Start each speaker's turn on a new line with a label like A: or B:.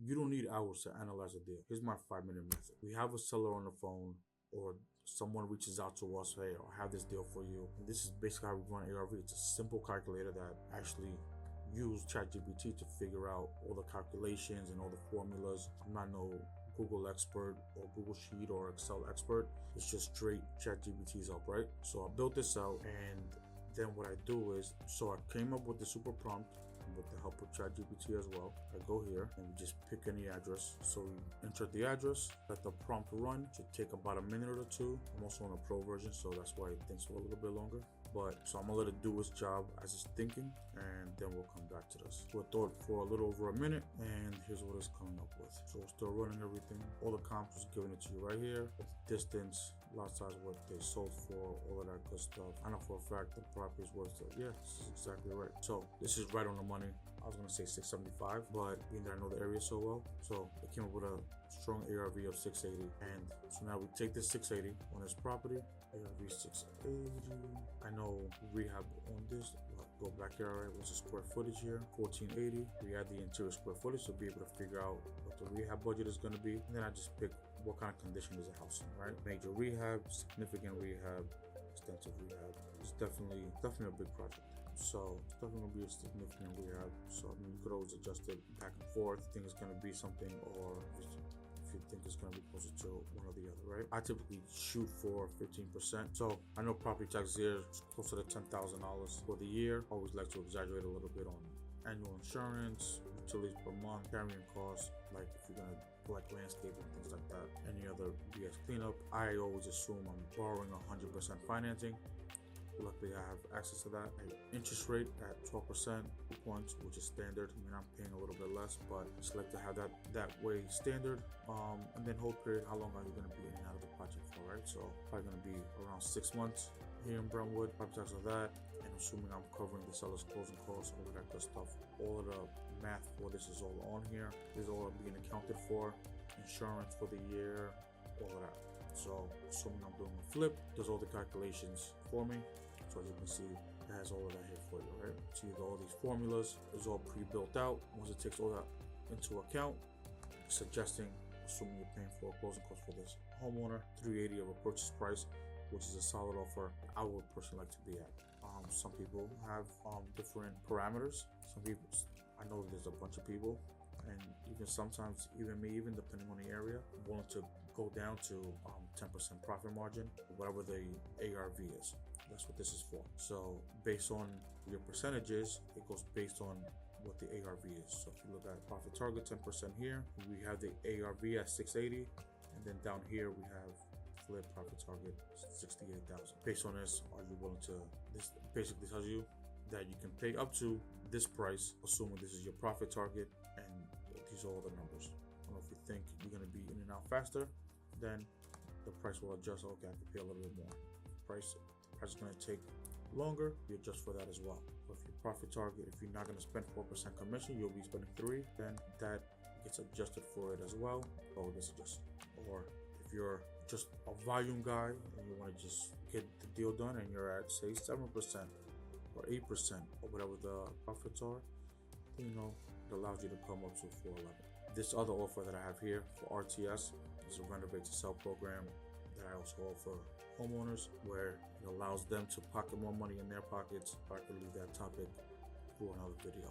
A: You don't need hours to analyze a deal. Here's my 5-minute method. We have a seller on the phone, or someone reaches out to us, hey, I have this deal for you. And this is basically how we run ARV. It's a simple calculator that actually use ChatGPT to figure out all the calculations and all the formulas. I'm not no Google expert or Google Sheet or Excel expert. It's just straight ChatGPT's help, right? So I built this out, and then what I do is, so I came up with the super prompt with the help of ChatGPT as well. I go here and just pick any address. So we enter the address, let the prompt run. It should take about a minute or two. I'm also on a pro version, so that's why it thinks a little bit longer. But so I'm gonna let it do its job as it's thinking, and then we'll come back to this. We'll throw it for a little over a minute, and here's what it's coming up with. So it's still running everything. All the comps is giving it to you right here. Distance, lot size, what they sold for, all of that good stuff. I know for a fact the property is worth it. Yeah, this is exactly right. So this is right on the money. I was gonna say 675, but being that I know the area so well, so it came up with a strong ARV of 680. And so now we take this 680 on this property, ARV 680. I know rehab on this. Go back here, all right, what's the square footage here? 1480. We add the interior square footage to be able to figure out what the rehab budget is gonna be. And then I just pick what kind of condition is the house in, right? Major rehab, significant rehab, extensive rehab. It's definitely a big project. So it's definitely gonna be a significant rehab. So I mean, you could always adjust it back and forth. Think it's gonna be something, or if you think it's gonna be closer to one or the other, right? I typically shoot for 15%. So I know property taxes here is closer to $10,000 for the year. Always like to exaggerate a little bit on annual insurance, utilities per month, carrying costs, like if you're gonna do like landscaping, things like that, any other BS cleanup. I always assume I'm borrowing 100% financing. Luckily, I have access to that. Interest rate at 12% points, which is standard. I mean, I'm paying a little bit less, but I just like to have that way standard. And then hold period, how long are you going to be in and out of the project for, right? So probably going to be around 6 months here in Brentwood. Property tax of that, and assuming I'm covering the seller's closing costs, all of that good stuff. All of the math for this is all on here. This is all being accounted for. Insurance for the year, all of that. So assuming I'm doing a flip, does all the calculations for me. So as you can see, it has all of that here for you, right? See all these formulas is all pre-built out. Once it takes all that into account, suggesting, assuming you're paying for a closing cost for this homeowner, 380 of a purchase price, which is a solid offer I would personally like to be at. Some people have different parameters. Some people, I know there's a bunch of people, and even sometimes, even me, even depending on the area, I'm willing to go down to 10% profit margin, whatever the ARV is. That's what this is for. So based on your percentages, it goes based on what the ARV is. So if you look at profit target, 10% here, we have the ARV at 680, and then down here we have flip profit target 68,000. Based on this, are you willing to? This basically tells you that you can pay up to this price, assuming this is your profit target, and these are all the numbers. I don't know if you think you're going to be in and out faster, then the price will adjust. Okay, I can pay a little bit more. The price is going to take longer, you adjust for that as well. So if your profit target, if you're not going to spend 4% commission, you'll be spending 3%, then that gets adjusted for it as well. Or this adjust. Or if you're just a volume guy and you want to just get the deal done and you're at say 7% or 8% or whatever the profits are, then, it allows you to come up to 411. This other offer that I have here for RTS is a renovate to sell program that I also offer homeowners, where it allows them to pocket more money in their pockets. I could leave that topic for another video.